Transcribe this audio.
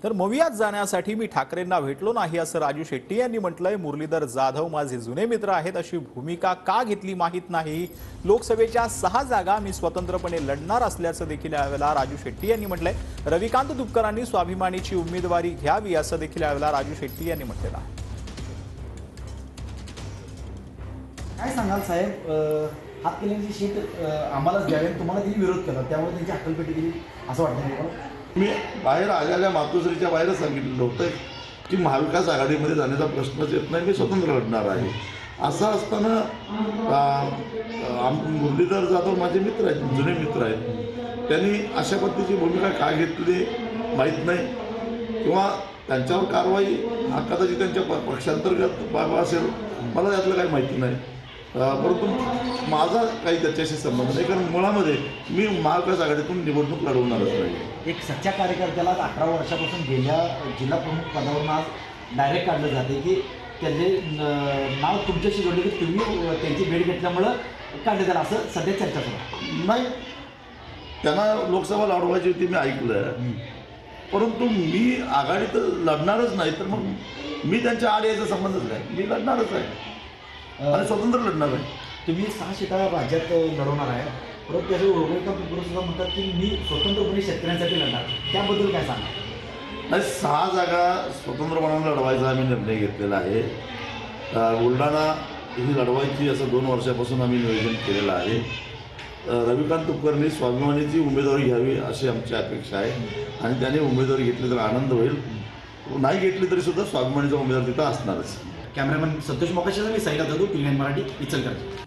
तर मोवियात जाण्यासाठी मी ठाकरेंना भेटलो नाही असं राजू शेट्टी यांनी म्हटलंय। मुरलीधर जाधव माझे जुने मित्र आहेत अशी भूमिका का घेतली माहित नाही। लोकसभेच्या 6 जागा मी स्वतंत्रपणे लढणार असल्याचं देखील यावेळेला राजू शेट्टी यांनी म्हटलंय। रविकांत तुपकरांनी स्वाभिमानीची उमेदवारी घ्यावी असं देखील यावेळेला राजू शेट्टी यांनी म्हटलेलं आहे। काय सांगाल साहेब, हातकणंगलेची सीट आम्हालाच द्यावी, तुम्हाला त्यांनी विरोध केला, त्यामुळे त्यांची हक्कलपेटी केली असं वाटतं? मी बाहेर आलेल्या मातोश्रीच्या बाहेर सांगितलेलं होतं की महाविकास आघाडीमध्ये जाण्याचा प्रश्नच येत नाही, मी स्वतंत्र लढणार आहे। असं असताना मुरलीधर जाधव माझे मित्र आहेत, जुने मित्र आहेत, त्यांनी अशा पद्धतीची भूमिका का घेतली माहीत नाही, किंवा त्यांच्यावर कारवाई हा कदाचित त्यांच्या पक्षांतर्गत बाबा असेल, मला त्यातलं काही माहिती नाही। परंतु माझा काही त्याच्याशी संबंध नाही, कारण मुळामध्ये मी महाविकास आघाडीतून निवडणूक लढवणारच नाही। एक सच्चा कार्यकर्त्याला 18 वर्षापासून गेल्या जिल्हा प्रमुख पदावरून आज डायरेक्ट काढलं जाते की त्याचे नाव तुमच्याशी जोडले की तुम्ही त्यांची भेट घेतल्यामुळं काढले त्याला, असं सध्या चर्चा सुरू नाही। त्यांना लोकसभा लढवायची होती मी ऐकलं, परंतु मी आघाडीत लढणारच नाही, तर मग मी त्यांच्या आड यायचा संबंधच नाही, मी लढणारच आहे आणि स्वतंत्र लढणार आहे। तुम्ही 6 सीटा राज्यात लढवणार आहे, परत त्याचे रविकांत तुपकर सुद्धा म्हणतात की मी स्वतंत्रपणे शेतकऱ्यांसाठी लढणार, त्याबद्दल काय सांगा? नाही, 6 जागा स्वतंत्रपणाने लढवायचा आम्ही निर्णय घेतलेला आहे। बुलढाणा ही लढवायची असं 2 वर्षापासून आम्ही नियोजन केलेलं आहे। रविकांत तुपकरनी स्वाभिमानीची उमेदवारी घ्यावी अशी आमची अपेक्षा आहे, आणि त्याने उमेदवारी घेतली तर आनंद होईल, नाही घेतली तरी सुद्धा स्वाभिमानीचा उमेदवार तिथं असणारच। कॅमेरामॅन संतोष मोकाशीचा मी साईला जाधव, PN मराठी, इचलकरंजी।